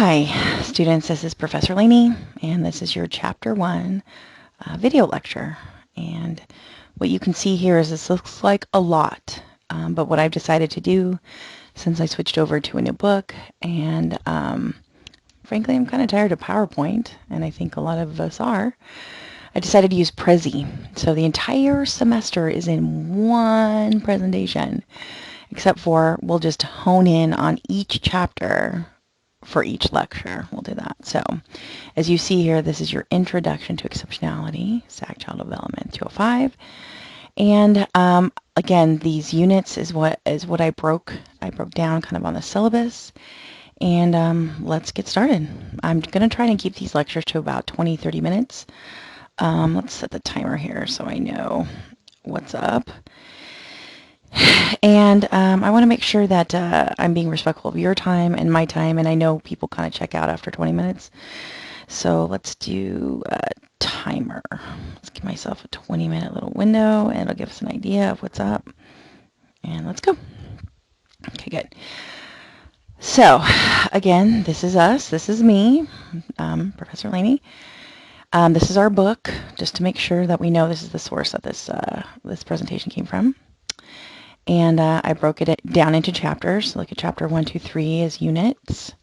Hi, students. This is Professor Laney, and this is your Chapter 1 video lecture. And what you can see here is this looks like a lot, but what I've decided to do since I switched over to a new book, and frankly, I'm kind of tired of PowerPoint, and I think a lot of us are, I decided to use Prezi. So the entire semester is in one presentation, except for we'll just hone in on each chapter for each lecture. We'll do that. So as you see here, this is your Introduction to Exceptionality, SAC Child Development 205. And again, these units is what I broke down kind of on the syllabus. And let's get started. I'm going to try and keep these lectures to about 20-30 minutes. Let's set the timer here so I know what's up. And I want to make sure that I'm being respectful of your time and my time, and I know people kind of check out after 20 minutes. So let's do a timer. Let's give myself a 20-minute little window, and it'll give us an idea of what's up. And let's go. Okay, good. So, again, this is us. This is me, Professor Laney. This is our book, just to make sure that we know this is the source that this presentation came from. And I broke it down into chapters. Look at chapter 1, 2, 3 is units.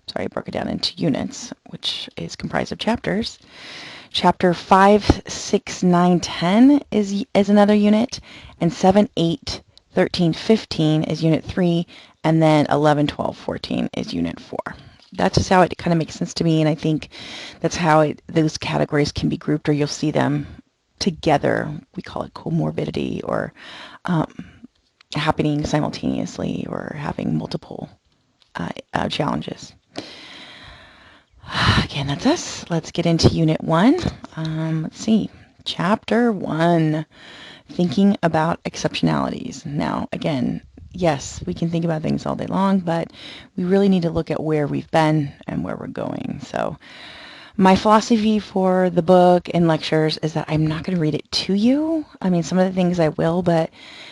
Sorry, I broke it down into units, which is comprised of chapters. Chapter 5, 6, 9, 10 is another unit, and 7, 8, 13, 15 is unit 3, and then 11, 12, 14 is unit 4. That's just how it kind of makes sense to me, and I think that's how those categories can be grouped, or you'll see them together. We call it comorbidity, or happening simultaneously, or having multiple challenges. Again, that's us. Let's get into Unit 1. Let's see. Chapter 1, Thinking About Exceptionalities. Now, again, yes, we can think about things all day long, but we really need to look at where we've been and where we're going. So my philosophy for the book and lectures is that I'm not going to read it to you. I mean, some of the things I will, but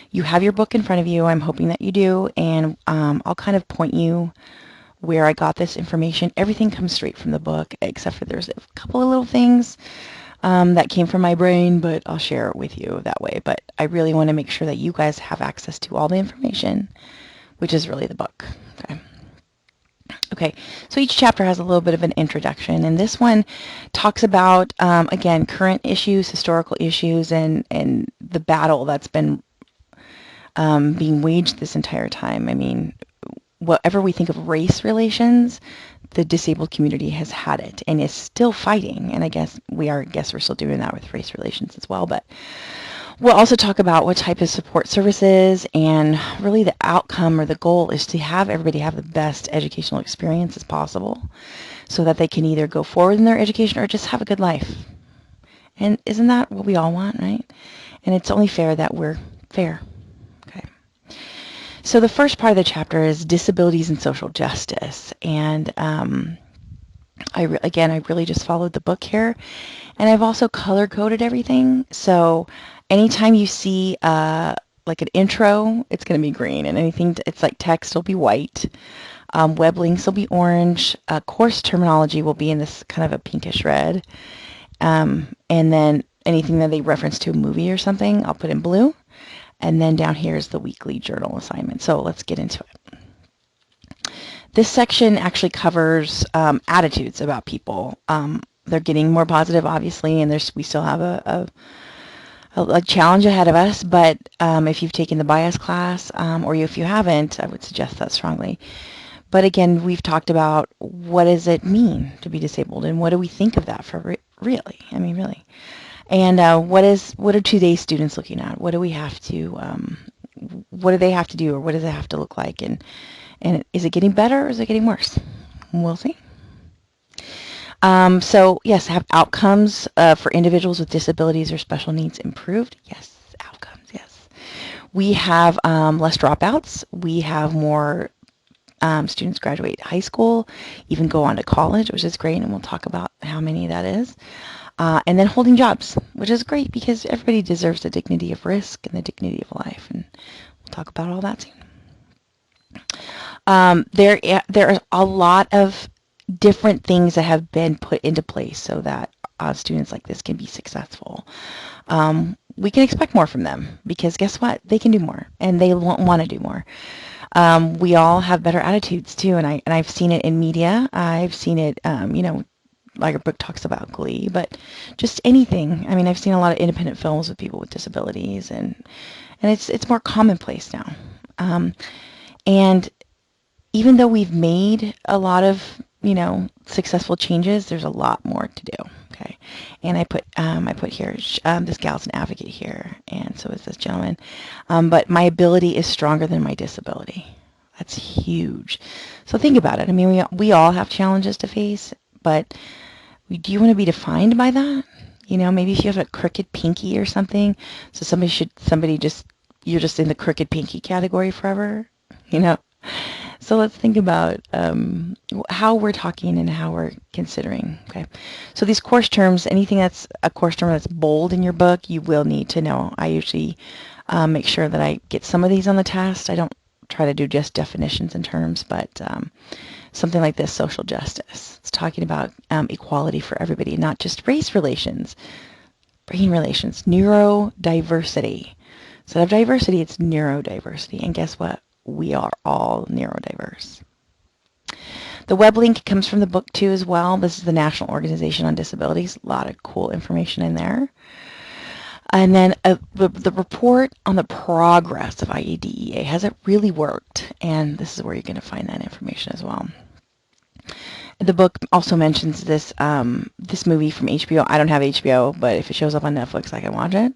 you have your book in front of you. I'm hoping that you do, and I'll kind of point you where I got this information. Everything comes straight from the book, except for there's a couple of little things that came from my brain, but I'll share it with you that way. But I really want to make sure that you guys have access to all the information, which is really the book. Okay, so each chapter has a little bit of an introduction, and this one talks about, again, current issues, historical issues, and the battle that's been being waged this entire time. I mean, whatever we think of race relations, the disabled community has had it and is still fighting, and I guess we're still doing that with race relations as well, but we'll also talk about what type of support services, and really the outcome or the goal is to have everybody have the best educational experience as possible so that they can either go forward in their education or just have a good life. And isn't that what we all want, right? And it's only fair that we're fair. Okay. So the first part of the chapter is disabilities and social justice. And I really just followed the book here. And I've also color-coded everything. So anytime you see like an intro, it's going to be green, and anything it's like text will be white. Web links will be orange. Course terminology will be in this kind of a pinkish red. And then anything that they reference to a movie or something, I'll put in blue. And then down here is the weekly journal assignment. So let's get into it. This section actually covers attitudes about people. They're getting more positive, obviously, and we still have a challenge ahead of us. But if you've taken the bias class, or if you haven't, I would suggest that strongly. But again, we've talked about what does it mean to be disabled, and what do we think of that for really? I mean, really. And what are today's students looking at? What do we have to? What do they have to do, or what does it have to look like? And is it getting better, or is it getting worse? We'll see. So yes, have outcomes for individuals with disabilities or special needs improved? Yes, outcomes, yes. We have less dropouts. We have more students graduate high school, even go on to college, which is great, and we'll talk about how many that is. And then holding jobs, which is great because everybody deserves the dignity of risk and the dignity of life, and we'll talk about all that soon. There are a lot of different things that have been put into place so that students like this can be successful. We can expect more from them because guess what? They can do more and they want to do more. We all have better attitudes too, and I've seen it in media. I've seen it, like our book talks about Glee, but just anything. I mean, I've seen a lot of independent films with people with disabilities, and it's more commonplace now. And even though we've made a lot of, successful changes, there's a lot more to do. Okay. And I put here, this gal's an advocate here, and so is this gentleman. But my ability is stronger than my disability. That's huge. So think about it. I mean, we all have challenges to face, but do you want to be defined by that? Maybe if you have a crooked pinky or something, so you're just in the crooked pinky category forever, you know? So let's think about how we're talking and how we're considering. Okay, so these course terms, anything that's a course term that's bold in your book, you will need to know. I usually make sure that I get some of these on the test. I don't try to do just definitions and terms, but something like this, social justice. It's talking about equality for everybody, not just race relations, brain relations, neurodiversity. Instead of diversity, it's neurodiversity. And guess what? We are all neurodiverse. The web link comes from the book too as well. This is the National Organization on Disabilities. A lot of cool information in there. And then the report on the progress of IEDEA. Has it really worked? And this is where you're going to find that information as well. The book also mentions this this movie from HBO. I don't have HBO, but if it shows up on Netflix, I can watch it.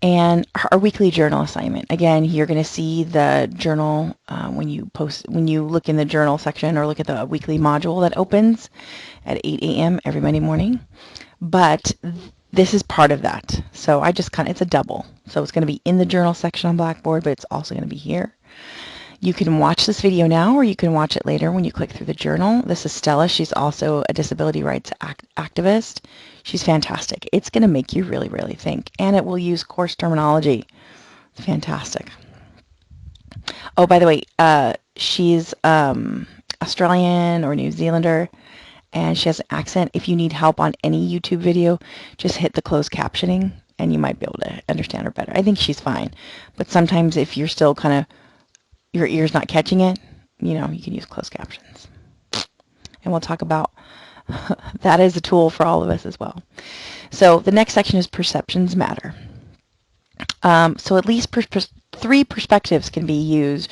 And our weekly journal assignment. Again, you're going to see the journal when you look in the journal section or look at the weekly module that opens at 8 a.m. every Monday morning. But this is part of that. So it's a double. So it's going to be in the journal section on Blackboard, but it's also going to be here. You can watch this video now, or you can watch it later when you click through the journal. This is Stella. She's also a disability rights activist. She's fantastic. It's going to make you really, really think, and it will use course terminology. Fantastic. Oh, by the way, she's Australian or New Zealander, and she has an accent. If you need help on any YouTube video, just hit the closed captioning, and you might be able to understand her better. I think she's fine, but sometimes if you're still kind of your ear's not catching it, you can use closed captions. And we'll talk about that as a tool for all of us as well. So the next section is perceptions matter. So at least three perspectives can be used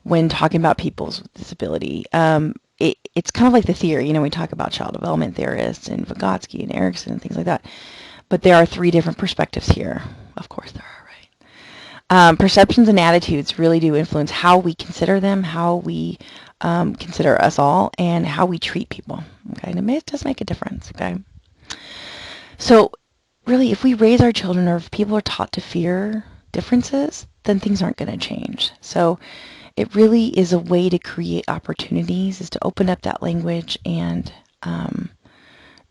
when talking about people's disability. It's kind of like the theory, we talk about child development theorists and Vygotsky and Erickson and things like that. But there are three different perspectives here. Of course there are. Perceptions and attitudes really do influence how we consider them, how we consider us all, and how we treat people. Okay, and it does make a difference. Okay, so really, if we raise our children or if people are taught to fear differences, then things aren't going to change. So it really is a way to create opportunities, is to open up that language and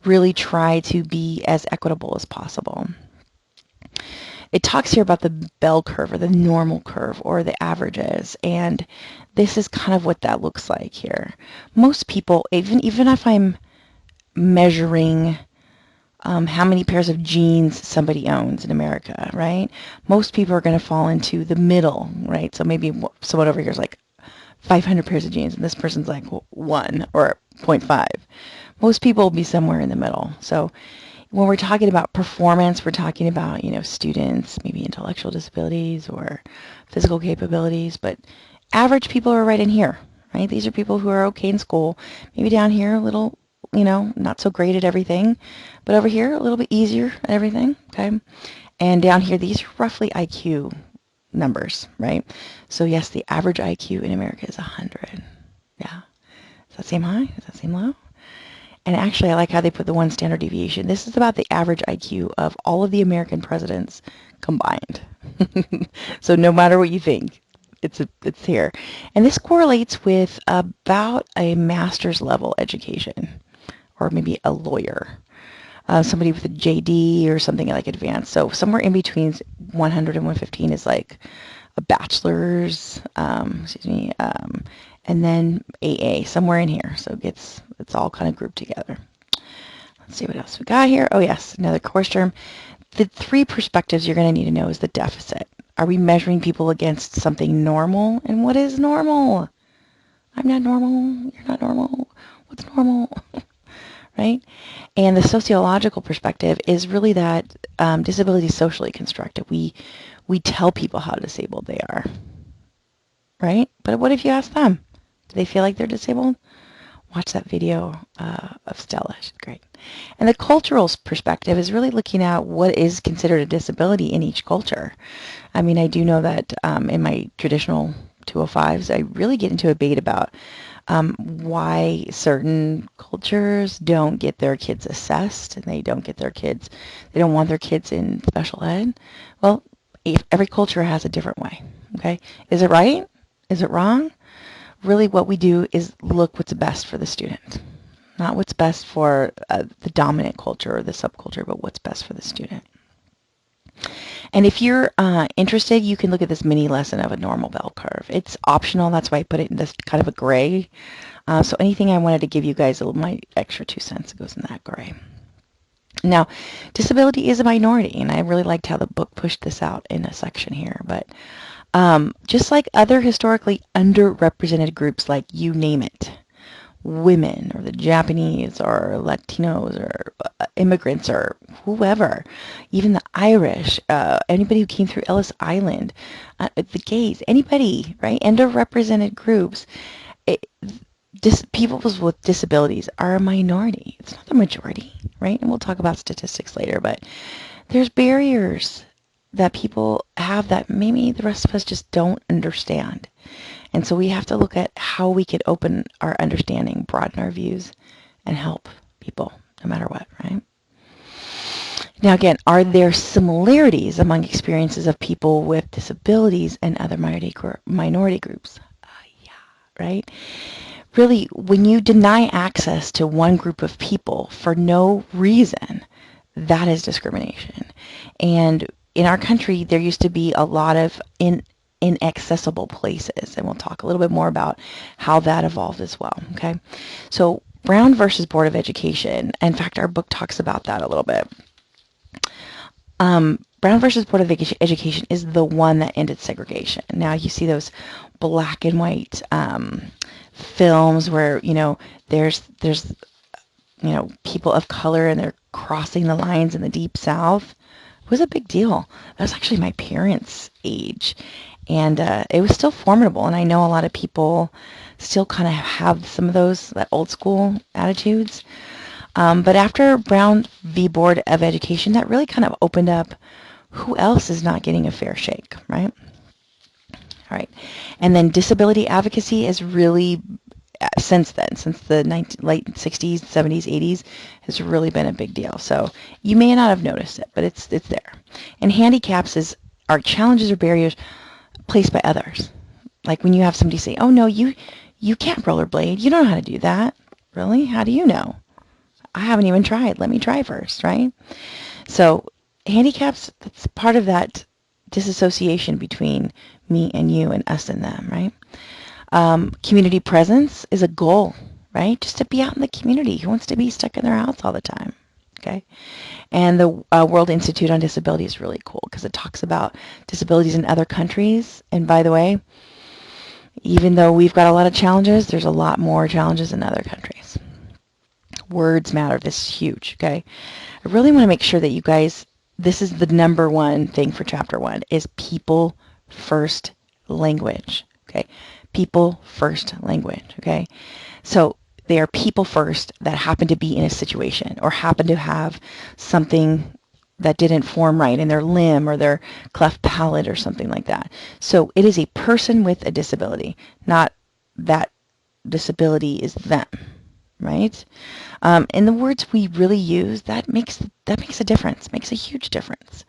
really try to be as equitable as possible. It talks here about the bell curve or the normal curve or the averages, and this is kind of what that looks like here. Most people, even if I'm measuring how many pairs of jeans somebody owns in America, right? Most people are going to fall into the middle, right? So maybe someone over here is like 500 pairs of jeans, and this person's like 1 or 0.5. Most people will be somewhere in the middle. So when we're talking about performance, we're talking about, students, maybe intellectual disabilities or physical capabilities, but average people are right in here, right? These are people who are okay in school, maybe down here a little, not so great at everything, but over here a little bit easier at everything, okay? And down here, these are roughly IQ numbers, right? So yes, the average IQ in America is 100. Yeah. Does that seem high? Does that seem low? And actually, I like how they put the one standard deviation. This is about the average IQ of all of the American presidents combined. So no matter what you think, it's here. And this correlates with about a master's level education, or maybe a lawyer, somebody with a JD or something like advanced. So somewhere in between 100 and 115 is like a bachelor's, and then AA somewhere in here. So it's all kind of grouped together. Let's see what else we got here. Oh yes, another course term. The three perspectives you're going to need to know is the deficit. Are we measuring people against something normal? And what is normal? I'm not normal. You're not normal. What's normal? Right? And the sociological perspective is really that disability is socially constructed. We tell people how disabled they are, right? But what if you ask them? Do they feel like they're disabled? Watch that video of Stella. She's great. And the cultural perspective is really looking at what is considered a disability in each culture. I mean, I do know that in my traditional 205s, I really get into a debate about why certain cultures don't get their kids assessed and they don't want their kids in special ed. Well, every culture has a different way. Okay, is it right? Is it wrong? Really what we do is look what's best for the student, not what's best for the dominant culture or the subculture, but what's best for the student. And if you're interested, you can look at this mini lesson of a normal bell curve. It's optional. That's why I put it in this kind of a gray. So anything I wanted to give you guys, my extra 2 cents goes in that gray. Now, disability is a minority, and I really liked how the book pushed this out in a section here. But just like other historically underrepresented groups, like you name it, women or the Japanese or Latinos or immigrants or whoever, even the Irish, anybody who came through Ellis Island, the gays, anybody, right? Underrepresented groups, people with disabilities are a minority. It's not the majority, right? And we'll talk about statistics later, but there's barriers that people have that maybe the rest of us just don't understand. And so we have to look at how we could open our understanding, broaden our views, and help people no matter what, right? Now again, are there similarities among experiences of people with disabilities and other minority groups? Yeah, right? Really, when you deny access to one group of people for no reason, that is discrimination. And in our country, there used to be a lot of inaccessible places, and we'll talk a little bit more about how that evolved as well, okay? So Brown versus Board of Education, in fact, our book talks about that a little bit. Brown versus Board of Education is the one that ended segregation. Now you see those black and white films where, there's people of color and they're crossing the lines in the Deep South. It was a big deal. That was actually my parents' age. And it was still formidable. And I know a lot of people still kind of have some of that old school attitudes. But after Brown v. Board of Education, that really kind of opened up who else is not getting a fair shake, right? All right. And then disability advocacy is really, since the late 60s, 70s, 80s, has really been a big deal. So you may not have noticed it, but it's there. And handicaps are challenges or barriers placed by others. Like when you have somebody say, oh no, you can't rollerblade. You don't know how to do that. Really? How do you know? I haven't even tried. Let me try first, right? So handicaps, that's part of that disassociation between me and you and us and them, right? Community presence is a goal, right? Just to be out in the community. Who wants to be stuck in their house all the time? Okay. And the World Institute on Disability is really cool because it talks about disabilities in other countries. And by the way, even though we've got a lot of challenges, there's a lot more challenges in other countries. Words matter. This is huge, okay? I really want to make sure that you guys, this is the number one thing for Chapter 1, is people first language, okay? People first language, okay? So they are people first that happen to be in a situation or happen to have something that didn't form right in their limb or their cleft palate or something like that. So it is a person with a disability, not that disability is them, right? And the words we really use, that makes a difference, makes a huge difference.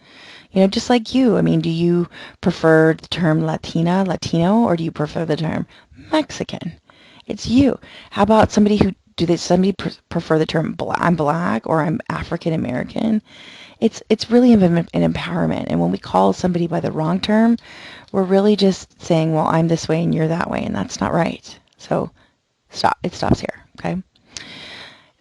Just like you. I mean, do you prefer the term Latino, or do you prefer the term Mexican? It's you. How about somebody prefer the term I'm black or I'm African American? It's really an empowerment. And when we call somebody by the wrong term, we're really just saying, well, I'm this way and you're that way, and that's not right. So stop. It stops here, okay?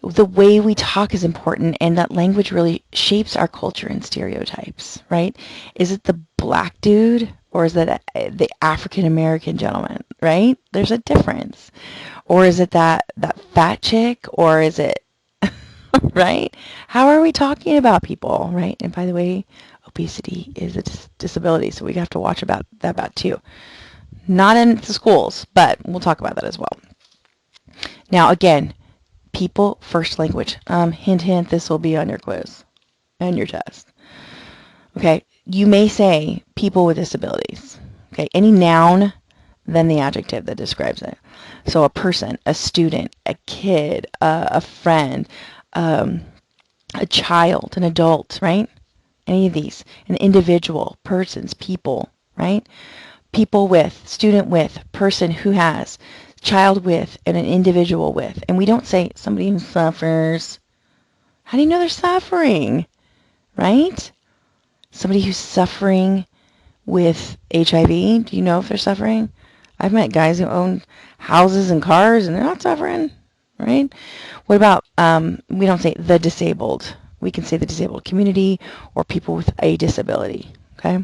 The way we talk is important, and that language really shapes our culture and stereotypes, right? Is it the black dude or is it the African American gentleman, right? There's a difference. Or is it that fat chick, or is it right? How are we talking about people, right? And by the way, obesity is a disability, so we have to watch about too. Not in the schools, but we'll talk about that as well. Now, again, people first language. Hint, hint, this will be on your quiz and your test. Okay, you may say people with disabilities. Okay, any noun, then the adjective that describes it. So a person, a student, a kid, a friend, a child, an adult, right? Any of these. An individual, persons, people, right? People with, student with, person who has, child with, and an individual with. And we don't say somebody who suffers. How do you know they're suffering? Right? Somebody who's suffering with HIV, do you know if they're suffering? I've met guys who own houses and cars and they're not suffering, right? What about, we don't say the disabled. We can say the disabled community or people with a disability, okay?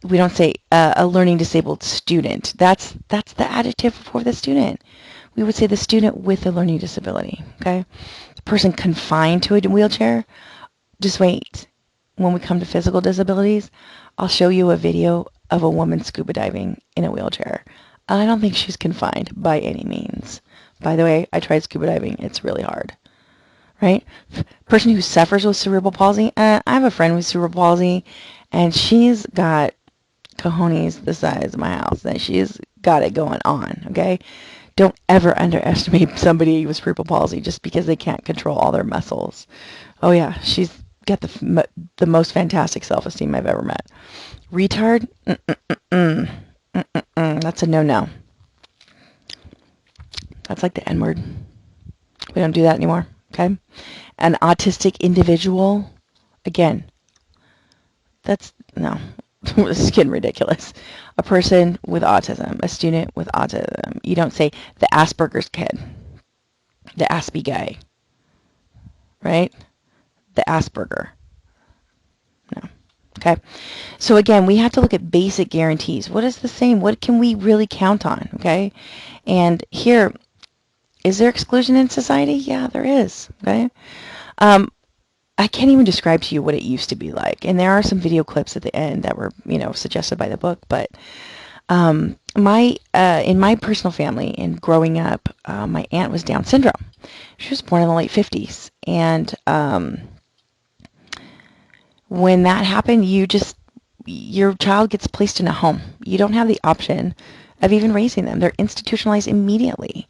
We don't say a learning disabled student. That's the adjective for the student. We would say the student with a learning disability, okay? The person confined to a wheelchair. Just wait. When we come to physical disabilities, I'll show you a video of a woman scuba diving in a wheelchair. I don't think she's confined by any means. By the way, I tried scuba diving. It's really hard, right? Person who suffers with cerebral palsy. I have a friend with cerebral palsy, and she's got cojones the size of my house. And she's got it going on, okay? Don't ever underestimate somebody with cerebral palsy just because they can't control all their muscles. Oh yeah, she's got the most fantastic self-esteem I've ever met. Retard? That's a no-no. That's like the N-word. We don't do that anymore, okay? An autistic individual? Again, that's, no. This is getting ridiculous. A person with autism, a student with autism. You don't say the Asperger's kid, the Aspie guy, right? The Asperger. No. Okay. So again, we have to look at basic guarantees. What is the same? What can we really count on? Okay. And here, is there exclusion in society? Yeah, there is. Okay. I can't even describe to you what it used to be like. And there are some video clips at the end that were, suggested by the book. But in my personal family and growing up, my aunt was Down syndrome. She was born in the late 50s. And when that happened, your child gets placed in a home. You don't have the option of even raising them. They're institutionalized immediately.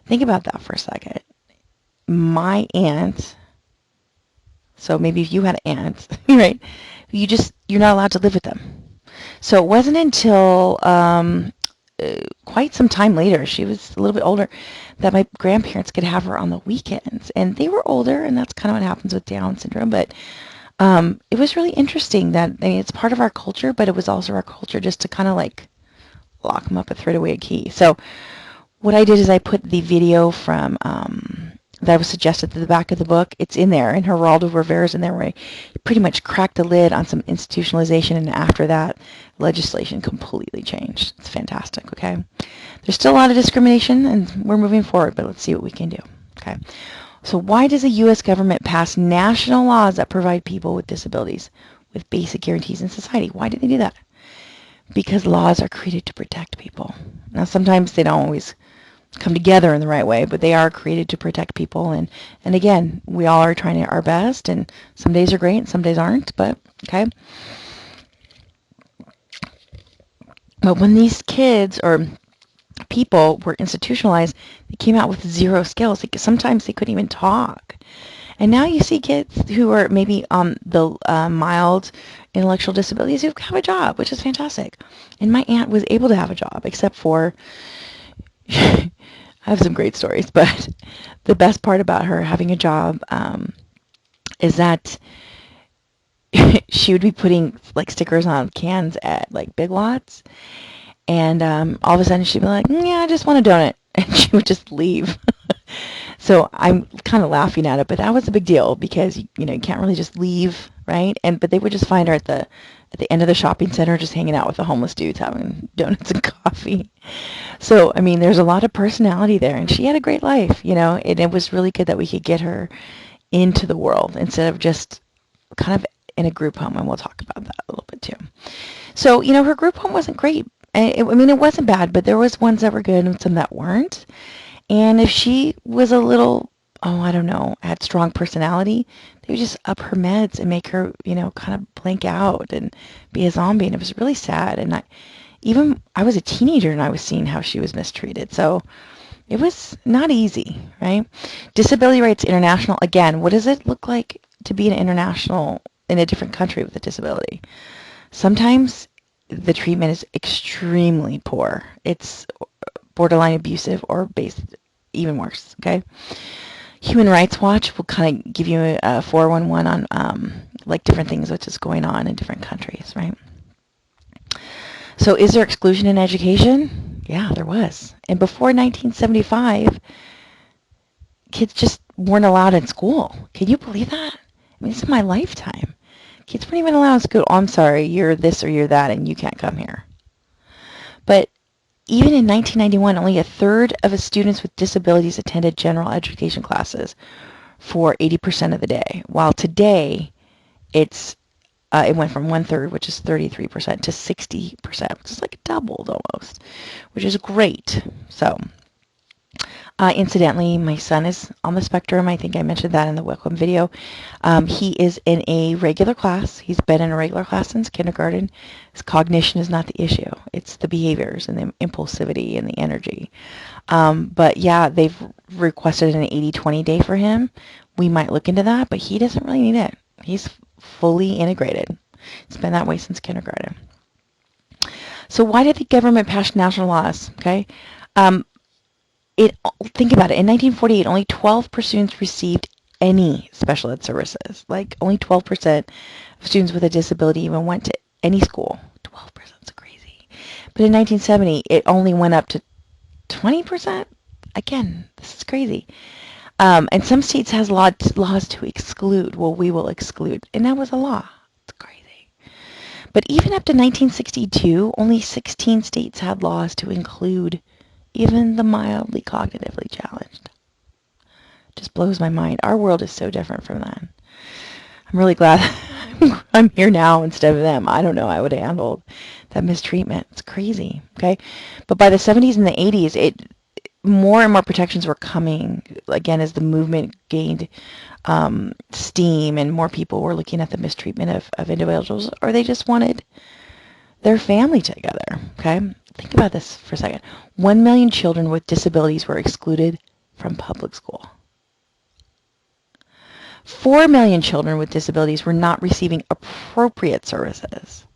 Think about that for a second. My aunt, so maybe if you had aunts, right, you're not allowed to live with them. So it wasn't until quite some time later, she was a little bit older, that my grandparents could have her on the weekends. And they were older, and that's kind of what happens with Down syndrome. But it was really interesting that it's part of our culture, but it was also our culture just to kind of like lock them up and throw away a key. So what I did is I put the video from that was suggested to the back of the book. It's in there, and Geraldo Rivera's in there, where he pretty much cracked the lid on some institutionalization, and after that, legislation completely changed. It's fantastic, okay? There's still a lot of discrimination, and we're moving forward, but let's see what we can do, okay? So why does the U.S. government pass national laws that provide people with disabilities with basic guarantees in society? Why do they do that? Because laws are created to protect people. Now, sometimes they don't always come together in the right way, but they are created to protect people. And again, we all are trying our best, and some days are great and some days aren't, but okay. But when these kids or people were institutionalized, they came out with zero skills. Sometimes they couldn't even talk. And now you see kids who are maybe on the mild intellectual disabilities who have a job, which is fantastic. And my aunt was able to have a job, except for I have some great stories, but the best part about her having a job is that she would be putting like stickers on cans at like Big Lots, And all of a sudden she'd be like, yeah, I just want a donut. And she would just leave. So I'm kind of laughing at it, but that was a big deal because, you can't really just leave, right? But they would just find her at the end of the shopping center just hanging out with the homeless dudes having donuts and coffee. So, I mean, there's a lot of personality there, and she had a great life, and it was really good that we could get her into the world instead of just kind of in a group home, and we'll talk about that a little bit too. So, her group home wasn't great. I mean, it wasn't bad, but there was ones that were good and some that weren't. And if she was a little, oh, I don't know, had strong personality, they would just up her meds and make her, kind of blank out and be a zombie. And it was really sad. And I was a teenager and I was seeing how she was mistreated. So it was not easy, right? Disability Rights International, again, what does it look like to be an international in a different country with a disability? Sometimes the treatment is extremely poor. It's borderline abusive or based even worse, okay? Human Rights Watch will kind of give you a 411 on like different things which is going on in different countries, right? So is there exclusion in education? Yeah, there was. And before 1975, kids just weren't allowed in school. Can you believe that? I mean, this is my lifetime. Kids weren't even allowed in school. Oh, I'm sorry, you're this or you're that and you can't come here. But even in 1991, only a third of students with disabilities attended general education classes for 80% of the day, while today it went from one-third, which is 33%, to 60%, which is like doubled almost, which is great. So, incidentally, my son is on the spectrum. I think I mentioned that in the welcome video. He is in a regular class. He's been in a regular class since kindergarten. His cognition is not the issue. It's the behaviors and the impulsivity and the energy. But yeah, they've requested an 80-20 day for him. We might look into that, but he doesn't really need it. He's fully integrated. It's been that way since kindergarten. So why did the government pass national laws? Okay. Think about it. In 1948, only 12% received any special ed services. Like only 12% of students with a disability even went to any school. 12% is crazy. But in 1970, it only went up to 20%. Again, this is crazy. And some states has laws to exclude. Well, we will exclude. And that was a law. It's crazy. But even up to 1962, only 16 states had laws to include even the mildly cognitively challenged. Just blows my mind. Our world is so different from that. I'm really glad I'm here now instead of them. I don't know how I would have handled that mistreatment. It's crazy, okay? But by the 70s and the 80s, more and more protections were coming, again, as the movement gained steam and more people were looking at the mistreatment of individuals, or they just wanted their family together, okay? Think about this for a second. 1 million children with disabilities were excluded from public school. 4 million children with disabilities were not receiving appropriate services.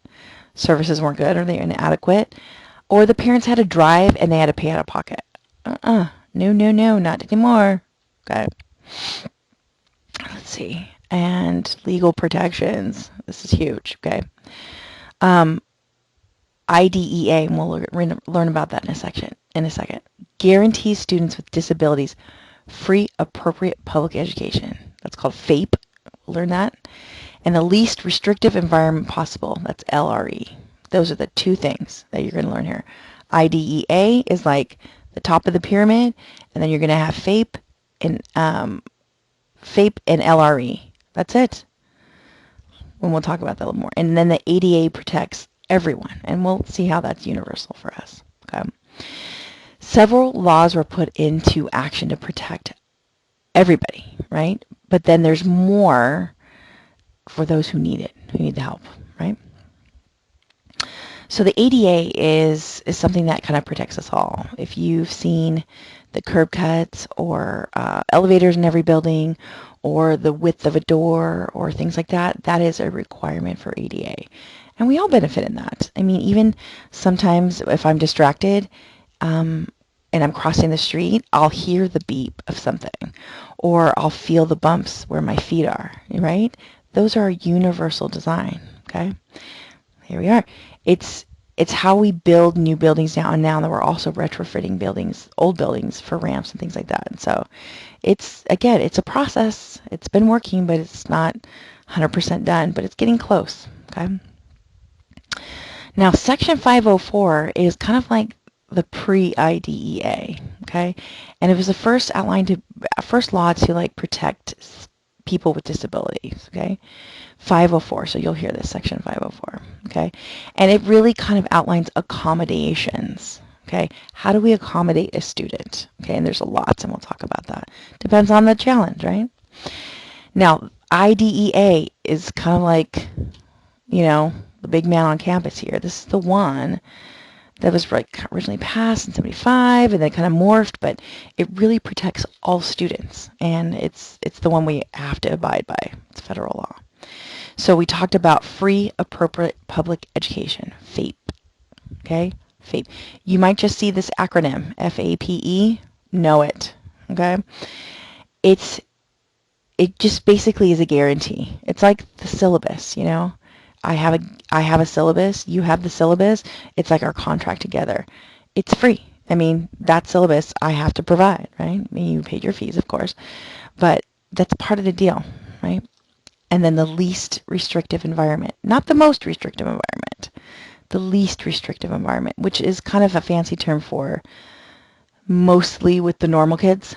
Services weren't good or they were inadequate, or the parents had to drive and they had to pay out of pocket. No, not anymore. Okay. Let's see. And legal protections. This is huge, okay? IDEA, and we'll learn about that in a second, guarantees students with disabilities free, appropriate public education. That's called FAPE. Learn that. And the least restrictive environment possible. That's LRE. Those are the two things that you're going to learn here. IDEA is like the top of the pyramid, and then you're going to have FAPE and LRE. That's it. And we'll talk about that a little more. And then the ADA protects everyone, and we'll see how that's universal for us. Okay. Several laws were put into action to protect everybody, right? But then there's more for those who need it, who need the help, right? So the ADA is something that kind of protects us all. If you've seen the curb cuts or elevators in every building or the width of a door or things like that, that is a requirement for ADA. And we all benefit in that. I mean, even sometimes if I'm distracted and I'm crossing the street, I'll hear the beep of something or I'll feel the bumps where my feet are, right? Those are universal design, okay? Here we are. It's how we build new buildings now, and now that we're also retrofitting buildings, old buildings for ramps and things like that. And so it's, again, it's a process. It's been working, but it's not 100% done, but it's getting close, okay? Now, Section 504 is kind of like the pre-IDEA, okay? And it was the first first law to like protect people with disabilities, okay? 504, so you'll hear this, Section 504, okay? And it really kind of outlines accommodations, okay? How do we accommodate a student, okay? And there's a lot, and we'll talk about that. Depends on the challenge, right? Now, IDEA is kind of like, you know, the big man on campus here. This is the one that was like originally passed in 75 and then kind of morphed, but it really protects all students, and it's the one we have to abide by. It's federal law. So we talked about free, appropriate public education, FAPE, okay? FAPE. You might just see this acronym, FAPE, know it, okay? It just basically is a guarantee. It's like the syllabus, you know? I have a syllabus, you have the syllabus, it's like our contract together. It's free. I mean, that syllabus I have to provide, right? I mean, you paid your fees, of course, but that's part of the deal, right? And then the least restrictive environment, not the most restrictive environment, the least restrictive environment, which is kind of a fancy term for mostly with the normal kids,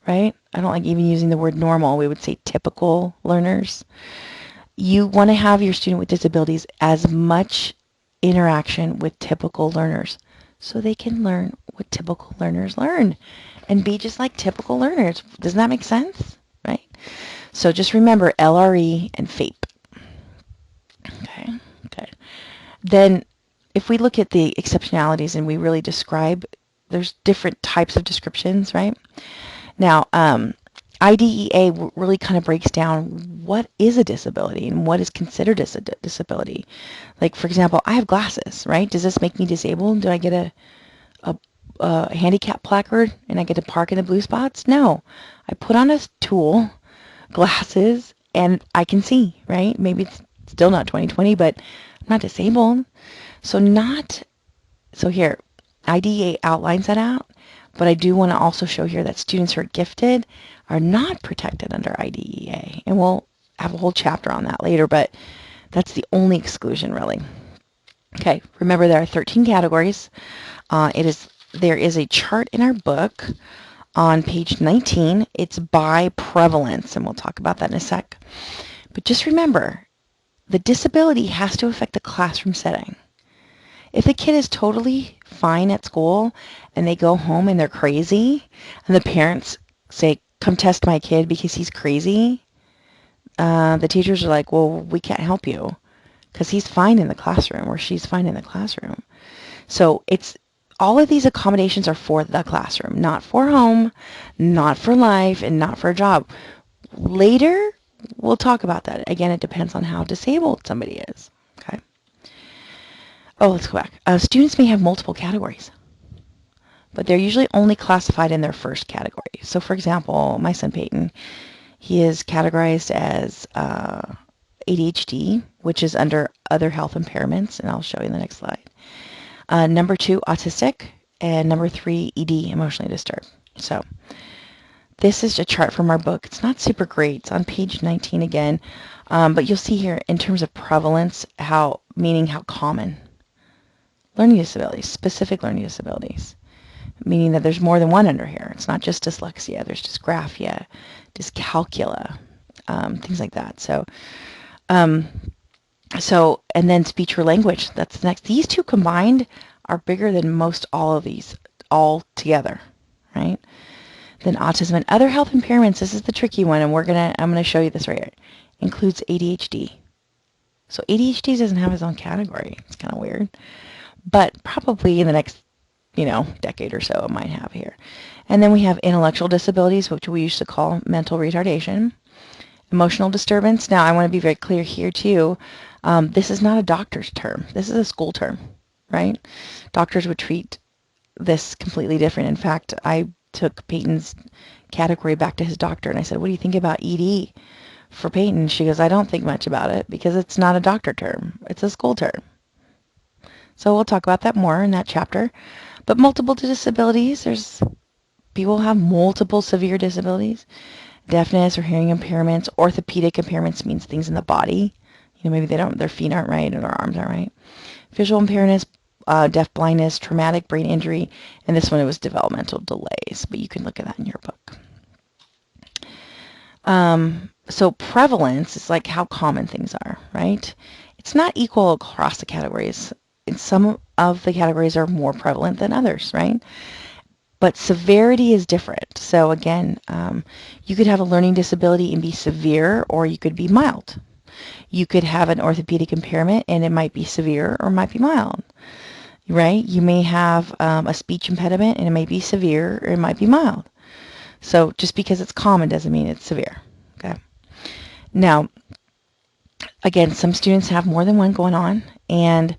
right? I don't like even using the word normal. We would say typical learners. You want to have your student with disabilities as much interaction with typical learners so they can learn what typical learners learn and be just like typical learners. Doesn't that make sense? Right? So just remember LRE and FAPE. Okay. Then if we look at the exceptionalities and we really describe, there's different types of descriptions, right? Now, IDEA really kind of breaks down what is a disability and what is considered as a disability. Like, for example, I have glasses, right? Does this make me disabled? Do I get a handicap placard and I get to park in the blue spots? No. I put on a tool, glasses, and I can see, right? Maybe it's still not 20/20, but I'm not disabled. So here, IDEA outlines that out, but I do want to also show here that students who are gifted are not protected under IDEA. And we'll have a whole chapter on that later, but that's the only exclusion, really. Okay, remember there are 13 categories. There is a chart in our book on page 19. It's by prevalence, and we'll talk about that in a sec. But just remember, the disability has to affect the classroom setting. If the kid is totally fine at school and they go home and they're crazy, and the parents say, come test my kid because he's crazy, the teachers are like, well, we can't help you because he's fine in the classroom or she's fine in the classroom. So all of these accommodations are for the classroom, not for home, not for life, and not for a job. Later, we'll talk about that. Again, it depends on how disabled somebody is. Okay. Oh, let's go back. Students may have multiple categories, but they're usually only classified in their first category. So, for example, my son Peyton, he is categorized as ADHD, which is under other health impairments, and I'll show you in the next slide. Number 2, autistic, and number 3, ED, emotionally disturbed. So this is a chart from our book. It's not super great. It's on page 19 again, but you'll see here in terms of prevalence, meaning how common learning disabilities, specific learning disabilities, meaning that there's more than one under here. It's not just dyslexia. There's dysgraphia, dyscalculia, things like that. So, and then speech or language, that's the next. These two combined are bigger than most all of these all together, right? Then autism and other health impairments, this is the tricky one, and I'm gonna show you this right here. Includes ADHD. So ADHD doesn't have its own category. It's kind of weird. But probably in the next, decade or so it might have here. And then we have intellectual disabilities, which we used to call mental retardation. Emotional disturbance. Now, I want to be very clear here, too. This is not a doctor's term. This is a school term, right? Doctors would treat this completely different. In fact, I took Peyton's category back to his doctor, and I said, what do you think about ED for Peyton? She goes, I don't think much about it because it's not a doctor term. It's a school term. So we'll talk about that more in that chapter. But multiple disabilities, there's people have multiple severe disabilities. Deafness or hearing impairments. Orthopedic impairments means things in the body. Maybe their feet aren't right or their arms aren't right. Visual impairments, deaf blindness, traumatic brain injury, and this one it was developmental delays, but you can look at that in your book. So prevalence is like how common things are, right? It's not equal across the categories. Some of the categories are more prevalent than others, right? But severity is different. So again, you could have a learning disability and be severe, or you could be mild. You could have an orthopedic impairment and it might be severe or might be mild, right? You may have a speech impediment and it may be severe or it might be mild. So just because it's common doesn't mean it's severe, okay? Now, again, some students have more than one going on, and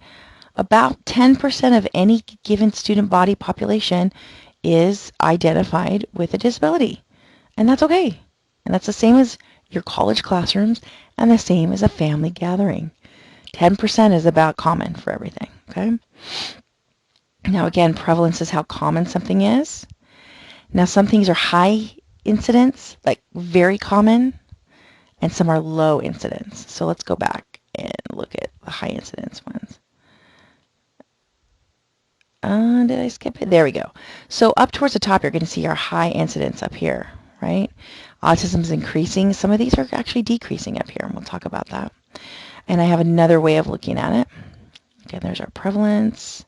about 10% of any given student body population is identified with a disability, and that's okay. And that's the same as your college classrooms and the same as a family gathering. 10% is about common for everything, okay? Now again, prevalence is how common something is. Now some things are high incidence, like very common, and some are low incidence. So let's go back and look at the high incidence ones. Did I skip it? There we go. So up towards the top, you're going to see our high incidence up here, right? Autism is increasing. Some of these are actually decreasing up here, and we'll talk about that. And I have another way of looking at it. Okay, there's our prevalence.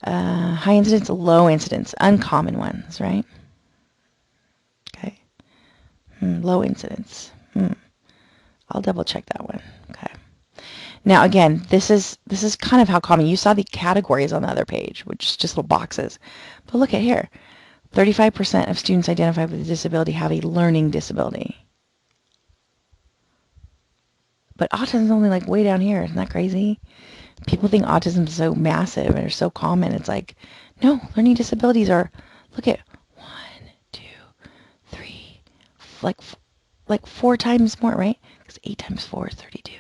High incidence, low incidence, uncommon ones, right? Okay. Low incidence. I'll double check that one. Okay. Now again, this is kind of how common. You saw the categories on the other page, which is just little boxes. But look at here. 35% of students identified with a disability have a learning disability. But autism is only like way down here. Isn't that crazy? People think autism is so massive and are so common. It's like, no, learning disabilities are, look at 1, 2, 3, like 4 times more, right? Because 8 times 4 is 32.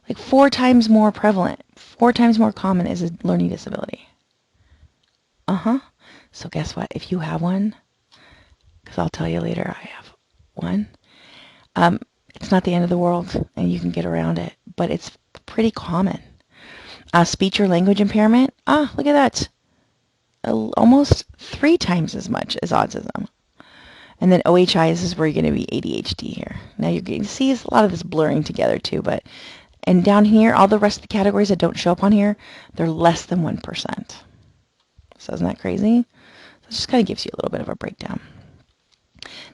Like 4 times more prevalent, 4 times more common is a learning disability. So guess what? If you have one, because I'll tell you later I have one, it's not the end of the world and you can get around it, but it's pretty common. Speech or language impairment, look at that. Almost 3 times as much as autism. And then OHI, this is where you're going to be ADHD here. Now you're going to see a lot of this blurring together too, and down here, all the rest of the categories that don't show up on here, they're less than 1%. So isn't that crazy? So it just kind of gives you a little bit of a breakdown.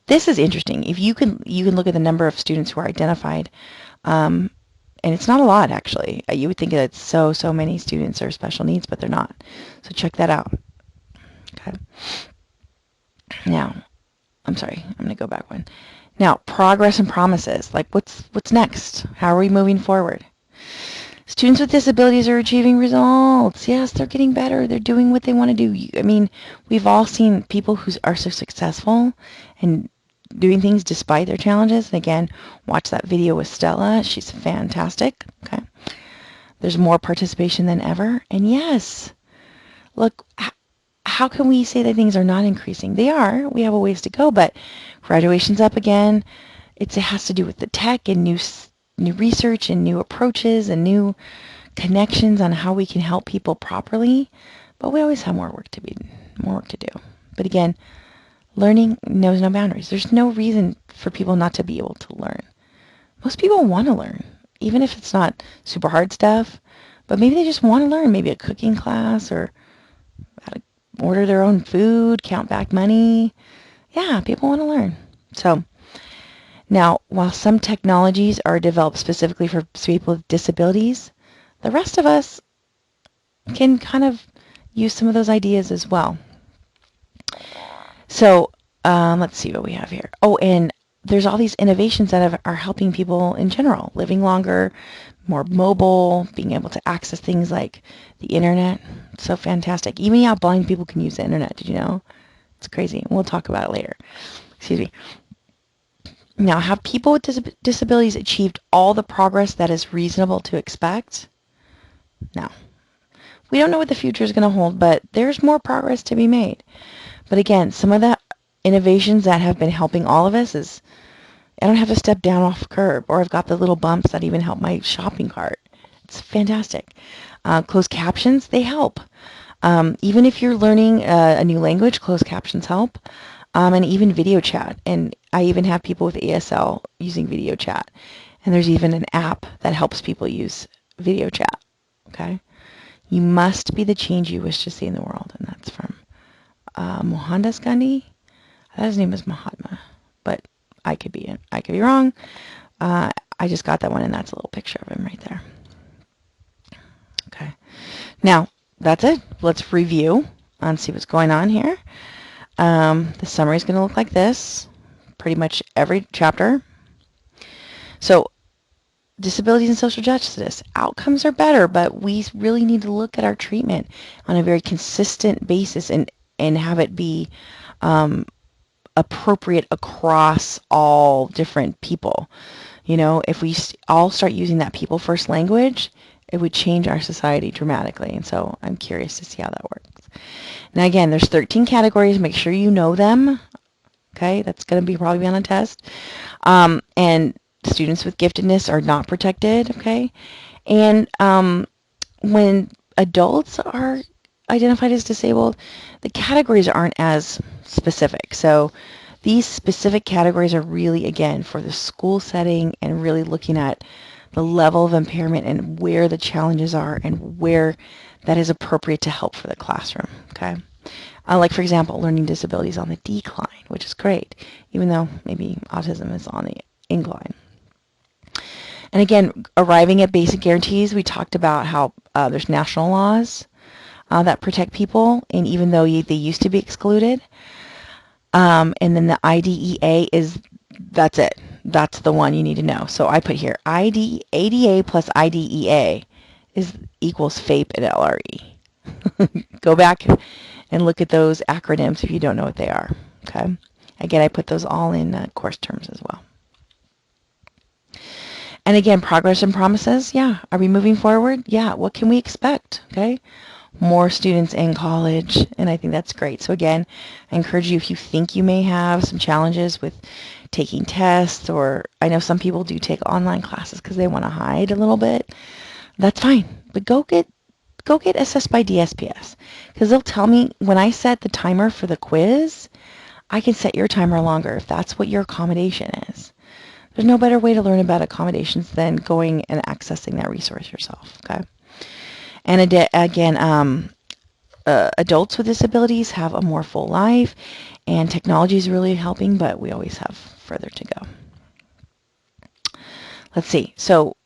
This is interesting. If you can look at the number of students who are identified, and it's not a lot actually. You would think that so many students are special needs, but they're not. So check that out. Okay. Now, I'm sorry. I'm going to go back one. Now, progress and promises. Like what's next? How are we moving forward? Students with disabilities are achieving results. Yes, they're getting better. They're doing what they want to do. I mean, we've all seen people who are so successful and doing things despite their challenges. And again, watch that video with Stella. She's fantastic. Okay. There's more participation than ever. And yes, look, how can we say that things are not increasing? They are. We have a ways to go, but graduation's up again. It has to do with the tech and new research and new approaches and new connections on how we can help people properly. But we always have more work to do. But again, learning knows no boundaries. There's no reason for people not to be able to learn. Most people want to learn, even if it's not super hard stuff. But maybe they just want to learn, maybe a cooking class or how to order their own food, count back money. Yeah, people want to learn. So now, while some technologies are developed specifically for people with disabilities, the rest of us can kind of use some of those ideas as well. So let's see what we have here. Oh, and there's all these innovations that are helping people in general, living longer, more mobile, being able to access things like the internet. So fantastic. Even how blind people can use the internet. Did you know? It's crazy. We'll talk about it later. Excuse me. Now, have people with disabilities achieved all the progress that is reasonable to expect? No. we don't know what the future is going to hold, but there's more progress to be made. But again, some of the innovations that have been helping all of us is I don't have to step down off a curb, or I've got the little bumps that even help my shopping cart. It's fantastic. Closed captions, they help. Even if you're learning a new language, closed captions help. And even video chat. And I even have people with ASL using video chat. And there's even an app that helps people use video chat. Okay? You must be the change you wish to see in the world. And that's from Mohandas Gandhi. I thought his name was Mahatma, but I could be wrong. I just got that one, and that's a little picture of him right there. Okay. Now, that's it. Let's review and see what's going on here. The summary is going to look like this, pretty much every chapter. So, disabilities and social justice. Outcomes are better, but we really need to look at our treatment on a very consistent basis and have it be appropriate across all different people. You know, if we all start using that people first language, it would change our society dramatically. And so I'm curious to see how that works. Now again, there's 13 categories. Make sure you know them. Okay, that's going to be probably on a test. And students with giftedness are not protected. Okay, and when adults are identified as disabled, the categories aren't as specific. So these specific categories are really, again, for the school setting and really looking at the level of impairment and where the challenges are and where that is appropriate to help for the classroom. Okay. Like, for example, learning disabilities on the decline, which is great, even though maybe autism is on the incline. And again, arriving at basic guarantees, we talked about how there's national laws that protect people, and even though they used to be excluded. And then the IDEA that's it. That's the one you need to know. So I put here, ADA plus IDEA equals FAPE and LRE. Go back and look at those acronyms if you don't know what they are. Okay. Again, I put those all in course terms as well. And again, progress and promises. Yeah. Are we moving forward? Yeah. What can we expect? Okay. More students in college, and I think that's great. So again, I encourage you, if you think you may have some challenges with taking tests, or I know some people do take online classes because they want to hide a little bit, that's fine. But go get assessed by DSPS, because they'll tell me when I set the timer for the quiz, I can set your timer longer if that's what your accommodation is. There's no better way to learn about accommodations than going and accessing that resource yourself. Okay. And again, adults with disabilities have a more full life, and technology is really helping, but we always have further to go. Let's see. So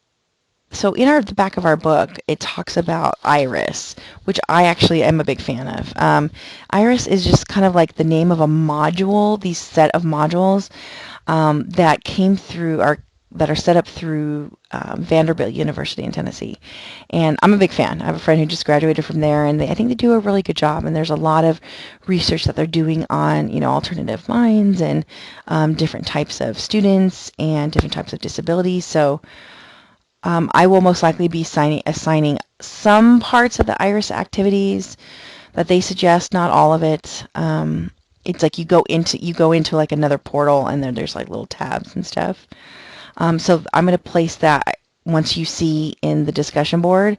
in the back of our book, it talks about IRIS, which I actually am a big fan of. IRIS is just kind of like the name of a module, these set of modules that came through that are set up through Vanderbilt University in Tennessee. And I'm a big fan. I have a friend who just graduated from there, and I think they do a really good job. And there's a lot of research that they're doing on, alternative minds and different types of students and different types of disabilities. So I will most likely be assigning some parts of the IRIS activities that they suggest, not all of it. It's like you go into like another portal, and then there's like little tabs and stuff. So I'm going to place that once you see in the discussion board.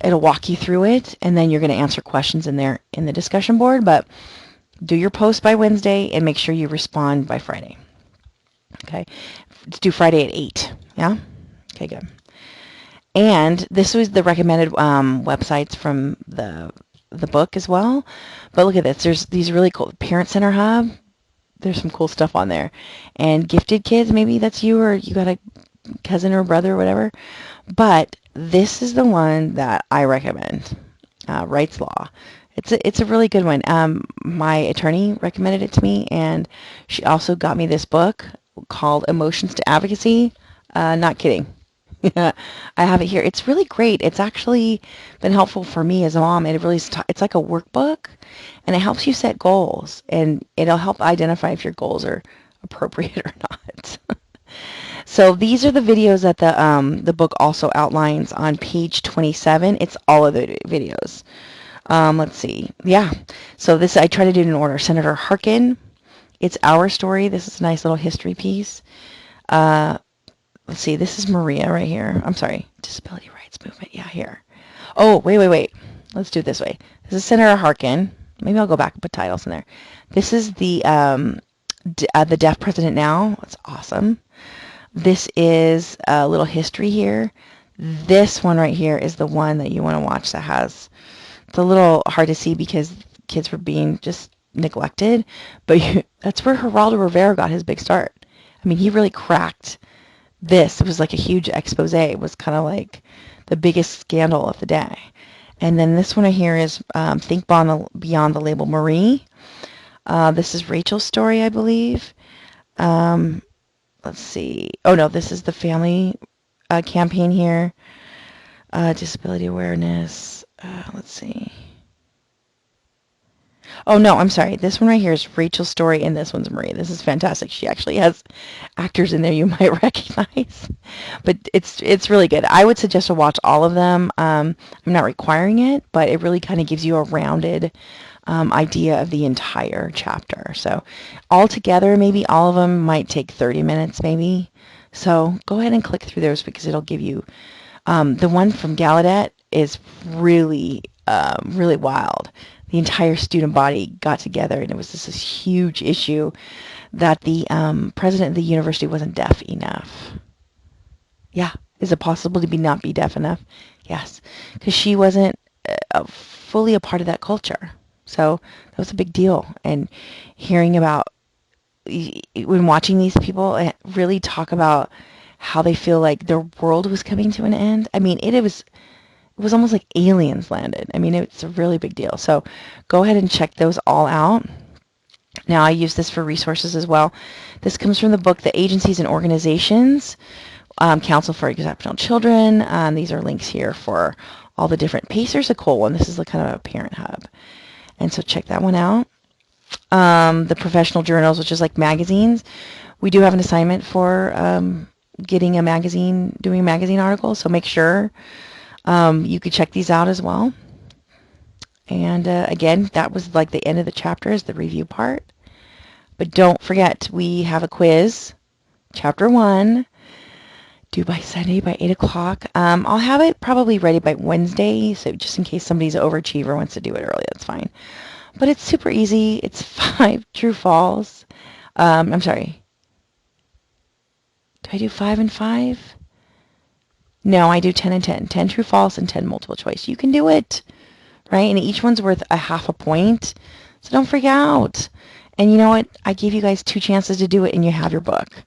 It'll walk you through it, and then you're going to answer questions in there in the discussion board. But do your post by Wednesday and make sure you respond by Friday. Okay. Let's do Friday at 8. Yeah? Okay, good. And this was the recommended websites from the book as well. But look at this. There's these really cool Parent Center Hub. There's some cool stuff on there. And Gifted Kids, maybe that's you, or you got a cousin or brother or whatever. But this is the one that I recommend, Rights Law. It's a really good one. My attorney recommended it to me, and she also got me this book called Emotions to Advocacy. Not kidding. I have it here. It's really great. It's actually been helpful for me as a mom. It really it's like a workbook, and it helps you set goals, and it'll help identify if your goals are appropriate or not. So these are the videos that the book also outlines on page 27. It's all of the videos. Let's see. Yeah. So this, I try to do it in order. Senator Harkin, It's Our Story. This is a nice little history piece. Let's see. This is Maria right here. I'm sorry. Disability Rights Movement. Yeah, here. Oh, wait. Let's do it this way. This is Senator Harkin. Maybe I'll go back and put titles in there. This is the deaf president now. That's awesome. This is a little history here. This one right here is the one that you want to watch that has, it's a little hard to see because kids were being just neglected, but that's where Geraldo Rivera got his big start. I mean, he really cracked this. It was like a huge expose. It was kind of like the biggest scandal of the day. And then this one right here is Think Beyond the Label Marie. This is Rachel's story, I believe. Let's see. Oh, no, this is the family campaign here. Disability awareness. Let's see. Oh, no, I'm sorry. This one right here is Rachel's story, and this one's Marie. This is fantastic. She actually has actors in there you might recognize. But it's really good. I would suggest to watch all of them. I'm not requiring it, but it really kind of gives you a rounded idea of the entire chapter. So altogether, maybe all of them might take 30 minutes, maybe. So go ahead and click through those because it'll give you, the one from Gallaudet is really, really wild. The entire student body got together, and it was just this huge issue that the president of the university wasn't deaf enough. Yeah. Is it possible to not be deaf enough? Yes. Because she wasn't fully a part of that culture. So that was a big deal. And hearing about, when watching these people really talk about how they feel like their world was coming to an end. I mean, it was almost like aliens landed. I mean, it's a really big deal. So go ahead and check those all out. Now, I use this for resources as well. This comes from the book, The Agencies and Organizations, Council for Exceptional Children. These are links here for all the different Pacers, a cool one. This is kind of a parent hub. And so check that one out. The professional journals, which is like magazines. We do have an assignment for getting a magazine, doing a magazine article. So make sure you could check these out as well. And again, that was like the end of the chapter, is the review part. But don't forget, we have a quiz, chapter 1, due by Sunday by 8 o'clock. I'll have it probably ready by Wednesday, so just in case somebody's an overachiever wants to do it early, that's fine. But it's super easy. It's 5 true false. I'm sorry. Do I do 5 and 5? No, I do 10 and 10. 10 true false and 10 multiple choice. You can do it, right? And each one's worth a half a point. So don't freak out. And you know what? I gave you guys 2 chances to do it, and you have your book.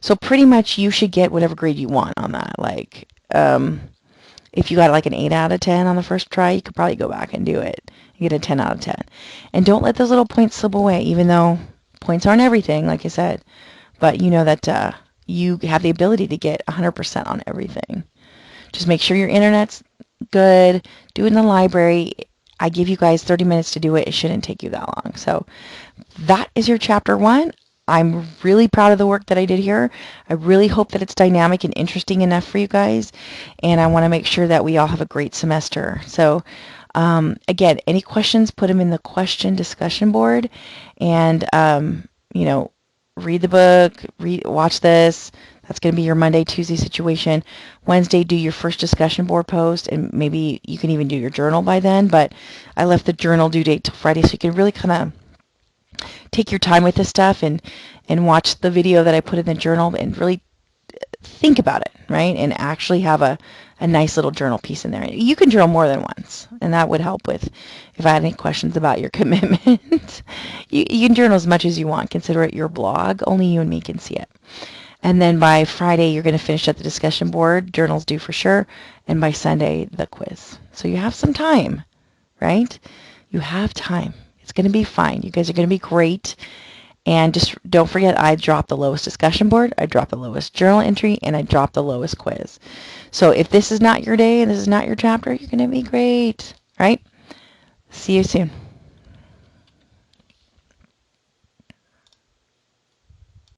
So pretty much you should get whatever grade you want on that. Like, if you got like an 8 out of 10 on the first try, you could probably go back and do it. You get a 10 out of 10. And don't let those little points slip away, even though points aren't everything, like I said. But you know that you have the ability to get 100% on everything. Just make sure your internet's good. Do it in the library. I give you guys 30 minutes to do it. It shouldn't take you that long. So that is your chapter 1. I'm really proud of the work that I did here. I really hope that it's dynamic and interesting enough for you guys. And I want to make sure that we all have a great semester. So again, any questions, put them in the question discussion board. And, you know, read the book, watch this. That's going to be your Monday, Tuesday situation. Wednesday, do your first discussion board post, and maybe you can even do your journal by then. But I left the journal due date till Friday, so you can really kind of take your time with this stuff and watch the video that I put in the journal and really think about it, right? And actually have a nice little journal piece in there. You can journal more than once, and that would help with if I had any questions about your commitment. You can journal as much as you want. Consider it your blog. Only you and me can see it. And then by Friday, you're going to finish up the discussion board. Journals due for sure. And by Sunday, the quiz. So you have some time, right? You have time. It's going to be fine. You guys are going to be great. And just don't forget, I dropped the lowest discussion board, I dropped the lowest journal entry, and I dropped the lowest quiz. So if this is not your day, this is not your chapter, you're going to be great, right? See you soon.